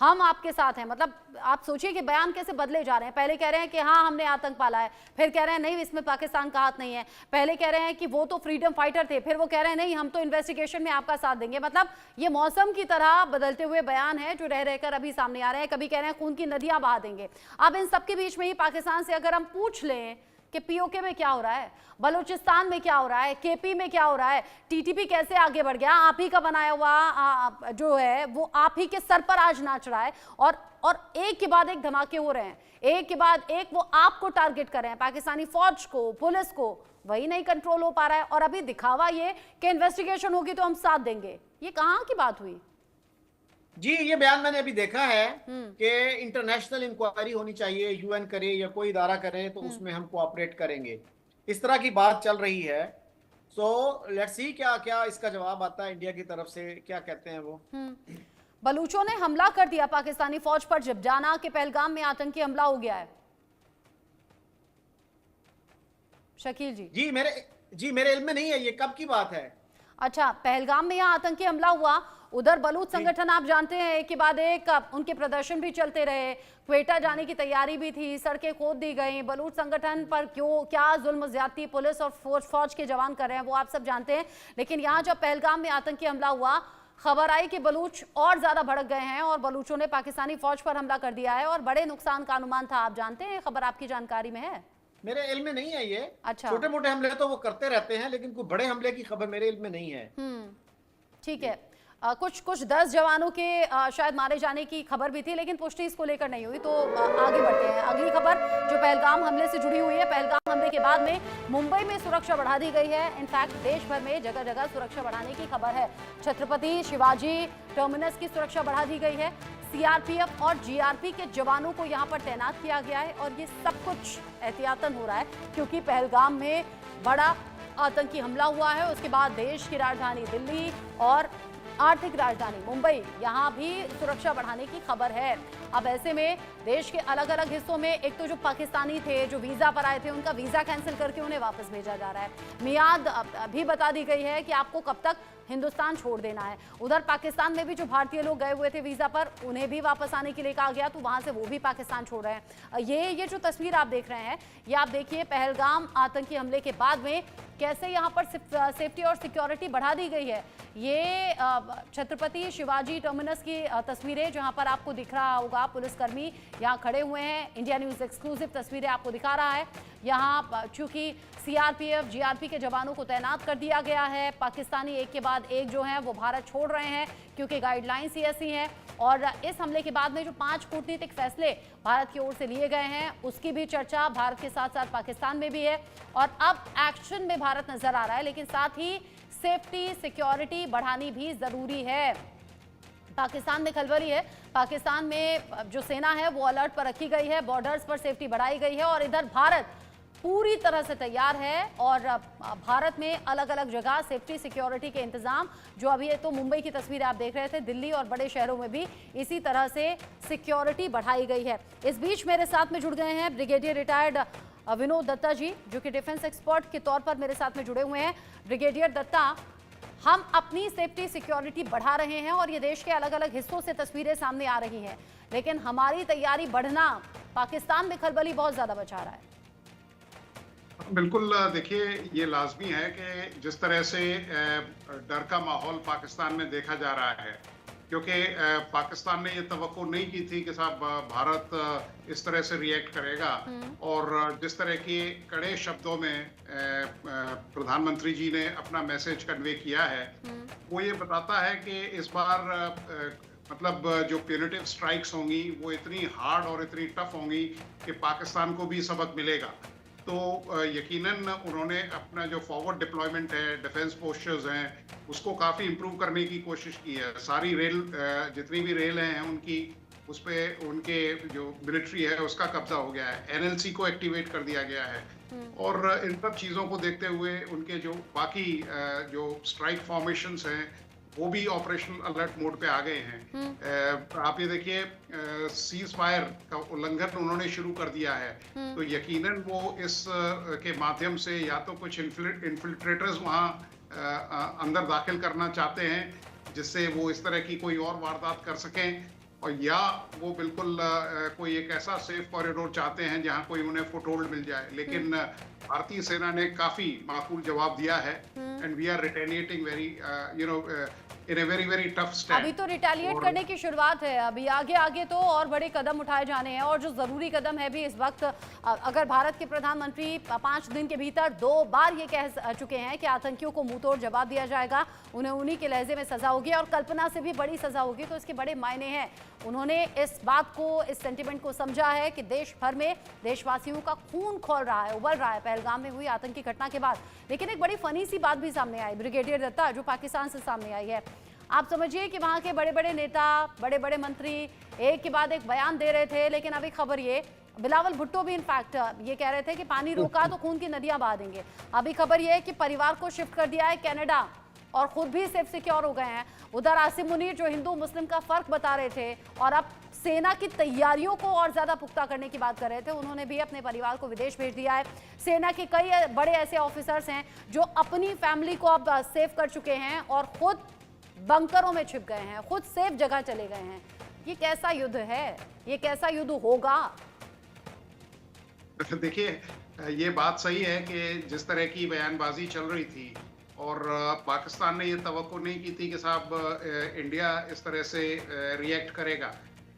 हम आपके साथ हैं। मतलब आप सोचिए कि बयान कैसे बदले जा रहे हैं। पहले कह रहे हैं कि हाँ हमने आतंक पाला है, फिर कह रहे हैं नहीं इसमें पाकिस्तान का हाथ नहीं है, पहले कह रहे हैं कि वो तो फ्रीडम फाइटर थे, फिर वो कह रहे हैं नहीं हम तो इन्वेस्टिगेशन में आपका साथ देंगे। मतलब ये मौसम की तरह बदलते हुए बयान है जो रह रहकर अभी सामने आ रहे हैं। कभी कह रहे हैं खून की नदियां बहा देंगे। अब इन सबके बीच में ही पाकिस्तान से अगर हम पूछ लें कि पीओके में क्या हो रहा है, बलूचिस्तान में क्या हो रहा है, केपी में क्या हो रहा है, टीटीपी कैसे आगे बढ़ गया, आप ही का बनाया हुआ जो है वो आप ही के सर पर आज नाच रहा है। और एक के बाद एक धमाके हो रहे हैं, एक के बाद एक वो आपको टारगेट कर रहे हैं, पाकिस्तानी फौज को, पुलिस को, वही नहीं कंट्रोल हो पा रहा है। और अभी दिखावा ये कि इन्वेस्टिगेशन होगी तो हम साथ देंगे, ये कहाँ की बात हुई? जी, ये बयान मैंने अभी देखा है कि इंटरनेशनल इंक्वायरी होनी चाहिए, यूएन करे या कोई इदारा करे तो उसमें हम कोऑपरेट करेंगे, इस तरह की बात चल रही है। सो लेट्स सी क्या क्या इसका जवाब आता है इंडिया की तरफ से, क्या कहते हैं वो। बलूचों ने हमला कर दिया पाकिस्तानी फौज पर, जब जाना कि पहलगाम में आतंकी हमला हो गया है। शकील जी। जी मेरे इल्म में नहीं है, ये कब की बात है? अच्छा, पहलगाम में यहाँ आतंकी हमला हुआ, उधर बलूच संगठन आप जानते हैं एक के बाद एक उनके प्रदर्शन भी चलते रहे, क्वेटा जाने की तैयारी भी थी, सड़कें खोद दी गई, बलूच संगठन पर क्या जुल्म ज्यादती पुलिस और फौज के जवान कर रहे हैं वो आप सब जानते हैं। लेकिन यहाँ जब पहलगाम में आतंकी हमला हुआ, खबर आई कि बलूच और ज्यादा भड़क गए हैं और बलूचों ने पाकिस्तानी फौज पर हमला कर दिया है और बड़े नुकसान का अनुमान था। आप जानते हैं, खबर आपकी जानकारी में है? मेरे इल्म में नहीं है ये। अच्छा, छोटे मोटे हमले तो वो करते रहते हैं, लेकिन कोई बड़े हमले की खबर मेरे इल्म में नहीं है। ठीक है। कुछ 10 जवानों के शायद मारे जाने की खबर भी थी, लेकिन पुष्टि इसको लेकर नहीं हुई। तो आगे बढ़ते हैं, अगली खबर जो पहलगाम हमले से जुड़ी हुई है। पहलगाम हमले के बाद में मुंबई में सुरक्षा बढ़ा दी गई है। इनफैक्ट देश भर में जगह जगह सुरक्षा बढ़ाने की खबर है। छत्रपति शिवाजी टर्मिनस की सुरक्षा बढ़ा दी गई है। सीआरपीएफ और जीआरपी के जवानों को यहाँ पर तैनात किया गया है और ये सब कुछ एहतियातन हो रहा है क्योंकि पहलगाम में बड़ा आतंकी हमला हुआ है। उसके बाद देश की राजधानी दिल्ली और आर्थिक राजधानी मुंबई, यहाँ भी सुरक्षा बढ़ाने की खबर है। अब ऐसे में देश के अलग अलग हिस्सों में एक तो जो पाकिस्तानी थे जो वीजा पर आए थे उनका वीजा कैंसिल करके उन्हें वापस भेजा जा रहा है। मियाद भी बता दी गई है कि आपको कब तक हिंदुस्तान छोड़ देना है। उधर पाकिस्तान में भी जो भारतीय लोग गए हुए थे वीजा पर, उन्हें भी वापस आने के लिए कहा गया, तो वहां से वो भी पाकिस्तान छोड़ रहे हैं। ये जो तस्वीर आप देख रहे हैं, ये आप देखिए पहलगाम आतंकी हमले के बाद में कैसे यहाँ पर सेफ्टी और सिक्योरिटी बढ़ा दी गई है। ये छत्रपति शिवाजी टर्मिनस की तस्वीरें जहां पर आपको दिख रहा होगा पुलिसकर्मी यहाँ खड़े हुए हैं। इंडिया न्यूज एक्सक्लूसिव तस्वीरें आपको दिखा रहा है। यहाँ चूंकि सीआरपीएफ जीआरपी के जवानों को तैनात कर दिया गया है, पाकिस्तानी एक के बाद एक जो हैं वो भारत छोड़ रहे हैं क्योंकि गाइडलाइंस ही ऐसी हैं। और इस हमले के बाद में जो 5 कूटनीतिक फैसले भारत की ओर से लिए गए हैं उसकी भी चर्चा भारत के साथ साथ पाकिस्तान में भी है और अब एक्शन में भारत नजर आ रहा है, लेकिन साथ ही सेफ्टी सिक्योरिटी बढ़ानी भी जरूरी है। पाकिस्तान में खलबली है, पाकिस्तान में जो सेना है वो अलर्ट पर रखी गई है, बॉर्डर्स पर सेफ्टी बढ़ाई गई है और इधर भारत पूरी तरह से तैयार है और भारत में अलग अलग जगह सेफ्टी सिक्योरिटी के इंतजाम, जो अभी तो मुंबई की तस्वीर आप देख रहे थे, दिल्ली और बड़े शहरों में भी इसी तरह से सिक्योरिटी बढ़ाई गई है। इस बीच मेरे साथ में जुड़ गए हैं ब्रिगेडियर रिटायर्ड विनोद दत्ता जी, जो कि डिफेंस एक्सपर्ट के तौर पर मेरे साथ में जुड़े हुए हैं। ब्रिगेडियर दत्ता, हम अपनी सेफ्टी सिक्योरिटी बढ़ा रहे हैं और ये देश के अलग अलग हिस्सों से तस्वीरें सामने आ रही हैं, लेकिन हमारी तैयारी बढ़ना पाकिस्तान में खलबली बहुत ज्यादा बचा रहा है। बिल्कुल, देखिए ये लाजमी है कि जिस तरह से डर का माहौल पाकिस्तान में देखा जा रहा है, क्योंकि पाकिस्तान ने ये तवक्को नहीं की थी कि साहब भारत इस तरह से रिएक्ट करेगा और जिस तरह के कड़े शब्दों में प्रधानमंत्री जी ने अपना मैसेज कन्वे किया है, वो ये बताता है कि इस बार मतलब जो प्यूनिटिव स्ट्राइक्स होंगी वो इतनी हार्ड और इतनी टफ होंगी कि पाकिस्तान को भी सबक मिलेगा। तो यकीनन उन्होंने अपना जो फॉरवर्ड डिप्लॉयमेंट है, डिफेंस पोस्चर्स हैं, उसको काफ़ी इम्प्रूव करने की कोशिश की है। सारी रेल, जितनी भी रेल हैं उनकी, उस पर उनके जो मिलिट्री है उसका कब्जा हो गया है, एनएलसी को एक्टिवेट कर दिया गया है और इन सब चीज़ों को देखते हुए उनके जो बाकी जो स्ट्राइक फॉर्मेशंस हैं वो भी ऑपरेशनल अलर्ट मोड पे आ गए हैं। आप ये देखिए सीज फायर का उल्लंघन उन्होंने शुरू कर दिया है, तो यकीनन वो इस के माध्यम से या तो कुछ इन्फिल्ट्रेटर्स वहाँ अंदर दाखिल करना चाहते हैं जिससे वो इस तरह की कोई और वारदात कर सकें, और या वो बिल्कुल कोई एक ऐसा सेफ कॉरिडोर चाहते हैं जहां कोई उन्हें फुटहोल्ड मिल जाए। लेकिन भारतीय सेना ने काफी माकूल जवाब दिया है and we are retaliating very in a very very tough stand. अभी तो रिटेलिएट करने की शुरुआत है, अभी आगे आगे तो और बड़े कदम उठाए जाने हैं। और जो जरूरी कदम है भी इस वक्त, अगर भारत के प्रधानमंत्री 5 दिन के भीतर 2 बार ये कह चुके हैं कि आतंकियों को मुंहतोड़ जवाब दिया जाएगा, उन्हें उन्हीं के लहजे में सजा होगी और कल्पना से भी बड़ी सजा होगी, तो इसके बड़े मायने हैं। उन्होंने इस बात को, इस सेंटिमेंट को समझा है कि देश भर में देशवासियों का खून खौल रहा है, उबल रहा है पहलगाम में हुई आतंकी घटना के बाद। लेकिन एक बड़ी फनी सी बात भी सामने आई ब्रिगेडियर दत्ता, जो पाकिस्तान से सामने आई है। आप समझिए कि वहां के बड़े बड़े नेता, बड़े बड़े मंत्री एक के बाद एक बयान दे रहे थे, लेकिन अभी खबर ये, बिलावल भुट्टो भी इनफैक्ट ये कह रहे थे कि पानी रोका तो खून की नदियां बहा देंगे। अभी खबर ये है कि परिवार को शिफ्ट कर दिया है कनाडा और खुद भी सेफ सिक्योर हो गए हैं। उधर आसिम मुनीर जो हिंदू मुस्लिम का फर्क बता रहे थे और अब सेना की तैयारियों को और ज्यादा पुख्ता करने की बात कर रहे थे, उन्होंने भी अपने परिवार को विदेश भेज दिया है। सेना के कई बड़े ऐसे ऑफिसर्स हैं जो अपनी फैमिली को अब सेफ कर चुके हैं और खुद बंकरों में छिप गए हैं, खुद सेफ जगह चले गए हैं। ये कैसा युद्ध है, ये कैसा युद्ध होगा? देखिए, ये बात सही है कि जिस तरह की बयानबाजी चल रही थी और पाकिस्तान ने ये तवक्को नहीं की थी कि साहब इंडिया इस तरह से रिएक्ट करेगा,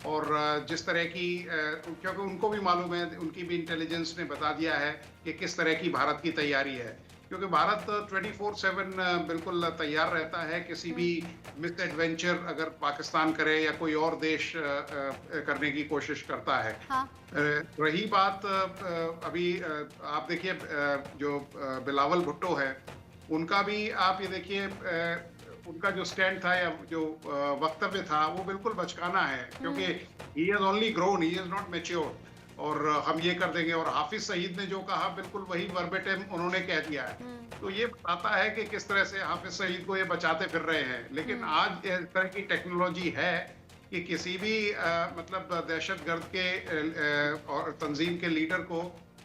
और जिस तरह की क्योंकि उनको भी मालूम है, उनकी भी इंटेलिजेंस ने बता दिया है कि किस तरह की भारत की तैयारी है, क्योंकि भारत 24/7 बिल्कुल तैयार रहता है किसी भी मिस एडवेंचर अगर पाकिस्तान करे या कोई और देश करने की कोशिश करता है। हाँ। रही बात अभी आप देखिए जो बिलावल भुट्टो है, उनका भी आप ये देखिए, उनका जो स्टैंड था या जो वक्तव्य था वो बिल्कुल बचकाना है, क्योंकि he has only grown, he is not mature, और हम ये कर देंगे। और हाफिज सईद ने जो कहा बिल्कुल वही वर्बेटिम उन्होंने कह दिया है। तो ये बताता है कि किस तरह से हाफिज सईद को ये बचाते फिर रहे हैं। लेकिन आज इस तरह की टेक्नोलॉजी है कि किसी भी मतलब दहशतगर्द के और तंजीम के लीडर को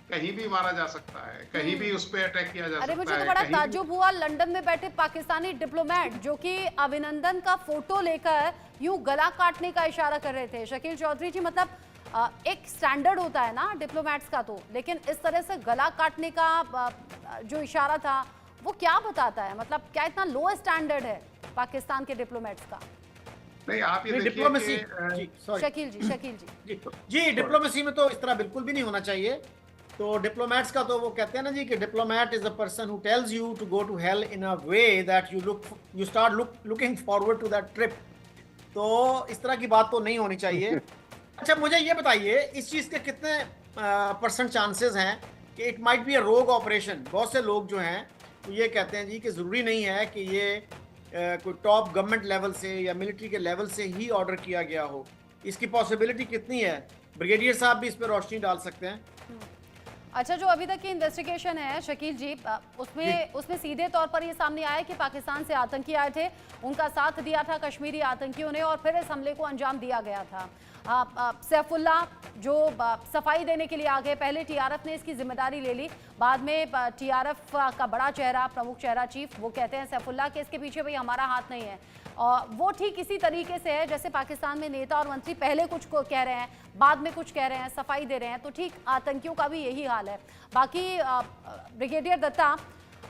कहीं भी मारा जा सकता है, कहीं भी उस पर अटैक किया जा सकता है। अरे मुझे तो बड़ा ताज्जुब हुआ, लंदन में बैठे पाकिस्तानी डिप्लोमेट जो कि अभिनंदन का फोटो लेकर यूं गला काटने का इशारा कर रहे थे। शकील चौधरी जी, मतलब एक स्टैंडर्ड होता है ना डिप्लोमेट्स का, तो लेकिन इस तरह से गला काटने का जो इशारा था वो क्या बताता है? मतलब क्या इतना लो स्टैंडर्ड है पाकिस्तान के डिप्लोमेट्स का? नहीं, आप ये देखिए डिप्लोमेसी, शकील जी डिप्लोमेसी में तो इस तरह बिल्कुल भी नहीं होना चाहिए। तो डिप्लोमेट्स का तो वो कहते हैं ना जी कि diplomat is a person who tells you to go to hell in a way that you start looking forward to that trip. तो इस तरह की बात तो नहीं होनी चाहिए। अच्छा, मुझे ये बताइए, इस चीज़ के कितने % चांसेस हैं कि इट माइट बी अ रोग ऑपरेशन? बहुत से लोग जो हैं तो ये कहते हैं जी कि ज़रूरी नहीं है कि ये कोई टॉप गवर्नमेंट लेवल से या मिलिट्री के लेवल से ही ऑर्डर किया गया हो। इसकी पॉसिबिलिटी कितनी है? ब्रिगेडियर साहब भी इस पर रोशनी डाल सकते हैं। अच्छा, जो अभी तक की इन्वेस्टिगेशन है शकील जी, उसमें सीधे तौर पर ये सामने आया कि पाकिस्तान से आतंकी आए थे, उनका साथ दिया था कश्मीरी आतंकियों ने और फिर इस हमले को अंजाम दिया गया था। सैफुल्ला जो सफाई देने के लिए आ गए, पहले टीआरएफ ने इसकी जिम्मेदारी ले ली, बाद में टीआरएफ का बड़ा चेहरा, प्रमुख चेहरा चीफ, वो कहते हैं सैफुल्ला कि इसके पीछे भाई हमारा हाथ नहीं है। और वो ठीक इसी तरीके से है जैसे पाकिस्तान में नेता और मंत्री पहले कुछ को कह रहे हैं, बाद में कुछ कह रहे हैं, सफाई दे रहे हैं, तो ठीक आतंकियों का भी यही हाल है। बाकी ब्रिगेडियर दत्ता,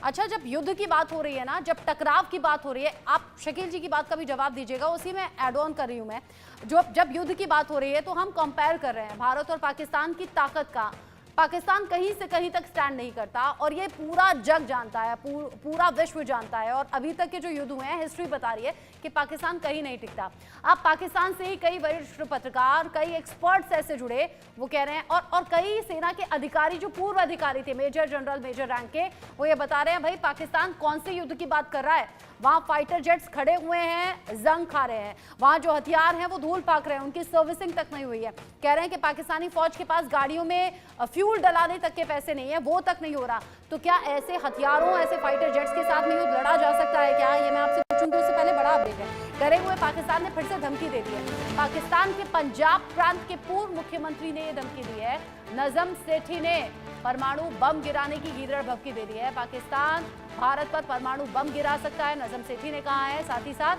अच्छा, जब युद्ध की बात हो रही है ना, जब टकराव की बात हो रही है, आप शकील जी की बात का भी जवाब दीजिएगा, उसी में ऐड ऑन कर रही हूं मैं। जब युद्ध की बात हो रही है तो हम कंपेयर कर रहे हैं भारत और पाकिस्तान की ताकत का। पाकिस्तान कहीं से कहीं तक स्टैंड नहीं करता और ये पूरा जग जानता है, पूरा विश्व जानता है। और अभी तक के जो युद्ध हुए हैं, हिस्ट्री बता रही है कि पाकिस्तान कहीं नहीं टिकता। अब पाकिस्तान से ही कई वरिष्ठ पत्रकार, कई एक्सपर्ट्स ऐसे जुड़े, वो कह रहे हैं, और कई सेना के अधिकारी जो पूर्व अधिकारी थे, मेजर जनरल, मेजर रैंक के, वो ये बता रहे हैं भाई पाकिस्तान कौन से युद्ध की बात कर रहा है। वहां फाइटर जेट्स खड़े हुए हैं, जंग खा रहे हैं, वहां जो हथियार हैं वो धूल पाक रहे हैं, उनकी सर्विसिंग तक नहीं हुई है। कह रहे हैं कि पाकिस्तानी फौज के पास गाड़ियों में फ्यूल डलाने तक के पैसे नहीं है, वो तक नहीं हो रहा। तो क्या ऐसे हथियारों, ऐसे फाइटर जेट्स के साथ में युद्ध लड़ा जा सकता है क्या? ये मैं आपसे पूछूंगी, उससे पहले बड़ा अपडेट है। डरे हुए पाकिस्तान ने फिर से धमकी दे दी है। पाकिस्तान के पंजाब प्रांत के पूर्व मुख्यमंत्री ने यह धमकी दी है। नजम सेठी ने परमाणु बम गिराने की गीदड़ भभकी दे दी है। पाकिस्तान भारत पर परमाणु बम गिरा सकता है, नजम सेठी ने कहा है। साथ ही साथ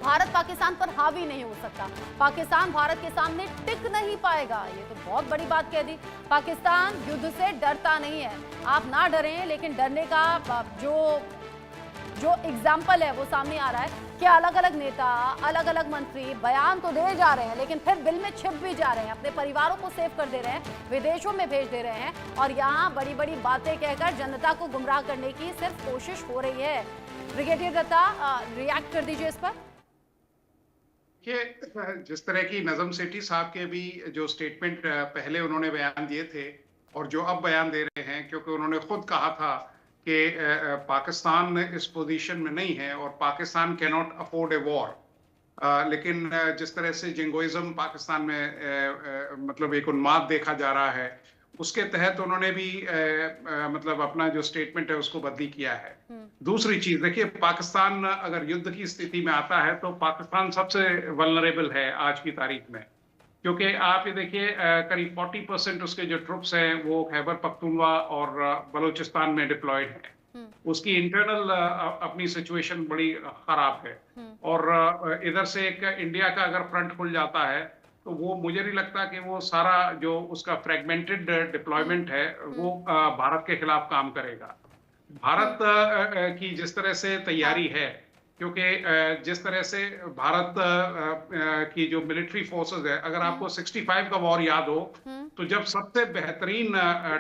भारत पाकिस्तान पर हावी नहीं हो सकता, पाकिस्तान भारत के सामने टिक नहीं पाएगा। ये तो बहुत बड़ी बात कह दी। पाकिस्तान युद्ध से डरता नहीं है, आप ना डरें, लेकिन डरने का जो एग्जाम्पल है वो सामने आ रहा है कि अलग अलग नेता, अलग अलग मंत्री बयान तो दे जा रहे हैं, लेकिन फिर बिल में छिप भी जा रहे हैं, अपने परिवारों को सेव कर दे रहे हैं, विदेशों में भेज दे रहे हैं, और यहाँ बड़ी बड़ी बातें कहकर जनता को गुमराह करने की सिर्फ कोशिश हो रही है। ब्रिगेडियर दत्ता, रिएक्ट कर दीजिए इस पर। कि जिस तरह की नजम सेठी साहब के भी जो स्टेटमेंट पहले उन्होंने बयान दिए थे और जो अब बयान दे रहे हैं, क्योंकि उन्होंने खुद कहा था कि पाकिस्तान इस पोजीशन में नहीं है और Pakistan can not afford a war, लेकिन जिस तरह से जिंगोइज्म पाकिस्तान में मतलब एक उन्माद देखा जा रहा है, उसके तहत उन्होंने भी मतलब अपना जो स्टेटमेंट है उसको बदली किया है। दूसरी चीज देखिए, पाकिस्तान अगर युद्ध की स्थिति में आता है तो पाकिस्तान सबसे वल्नरेबल है आज की तारीख में, क्योंकि आप ये देखिए करीब 40% उसके जो ट्रुप्स हैं वो खैबर पख्तूनवा और बलूचिस्तान में डिप्लॉयड हैं। उसकी इंटरनल अपनी सिचुएशन बड़ी खराब है, और इधर से एक इंडिया का अगर फ्रंट खुल जाता है तो वो मुझे नहीं लगता कि वो सारा जो उसका फ्रेगमेंटेड डिप्लॉयमेंट है वो भारत के खिलाफ काम करेगा। भारत की जिस तरह से तैयारी है, क्योंकि जिस तरह से भारत की जो मिलिट्री फोर्सेस है, अगर आपको 65 का वॉर याद हो तो जब सबसे बेहतरीन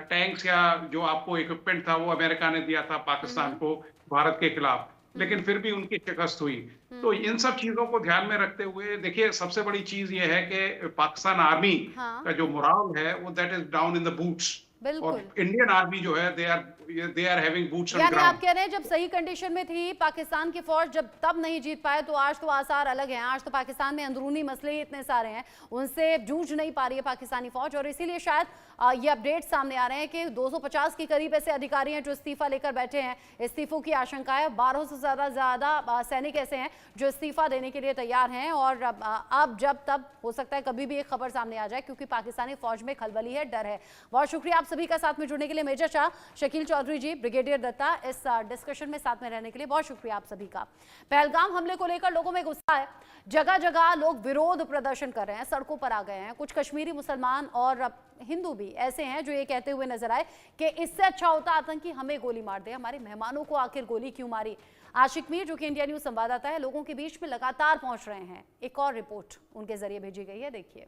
टैंक्स या जो आपको इक्विपमेंट था वो अमेरिका ने दिया था पाकिस्तान को भारत के खिलाफ, लेकिन फिर भी उनकी शिकस्त हुई। तो इन सब चीजों को ध्यान में रखते हुए देखिए, सबसे बड़ी चीज ये है कि पाकिस्तान आर्मी का जो मोराल है वो that is down in the boots, और इंडियन आर्मी जो है they are having boots on ground. यानी आप कह रहे हैं जब सही कंडीशन में थी पाकिस्तान की फौज, जब तब नहीं जीत पाए, तो आज तो आसार अलग हैं। आज तो पाकिस्तान में अंदरूनी मसले इतने सारे हैं, उनसे जूझ नहीं पा रही है पाकिस्तानी फौज, और इसीलिए शायद ये अपडेट सामने आ रहे हैं कि 250 के करीब ऐसे अधिकारी हैं जो इस्तीफा लेकर बैठे हैं। इस्तीफों की आशंका है, 1200 से ज्यादा सैनिक ऐसे हैं जो इस्तीफा देने के लिए तैयार हैं, और अब जब तब हो सकता है कभी भी एक खबर सामने आ जाए, क्योंकि पाकिस्तानी फौज में खलबली है, डर है। बहुत शुक्रिया आप सभी का साथ में जुड़ने के लिए। मेजर शाह, शकील चौधरी जी, ब्रिगेडियर दत्ता, इस डिस्कशन में साथ में रहने के लिए बहुत शुक्रिया आप सभी का। पहलगाम हमले को लेकर लोगों में गुस्सा है, जगह जगह लोग विरोध प्रदर्शन कर रहे हैं, सड़कों पर आ गए हैं। कुछ कश्मीरी मुसलमान और हिंदू भी ऐसे हैं जो ये कहते हुए नजर आए कि इससे अच्छा होता आतंकी हमें गोली मार दे, हमारे मेहमानों को आखिर गोली क्यों मारी। आशिक मीर, जो कि इंडिया न्यूज संवाददाता है, लोगों के बीच में लगातार पहुंच रहे हैं। एक और रिपोर्ट उनके जरिए भेजी गई है, देखिए।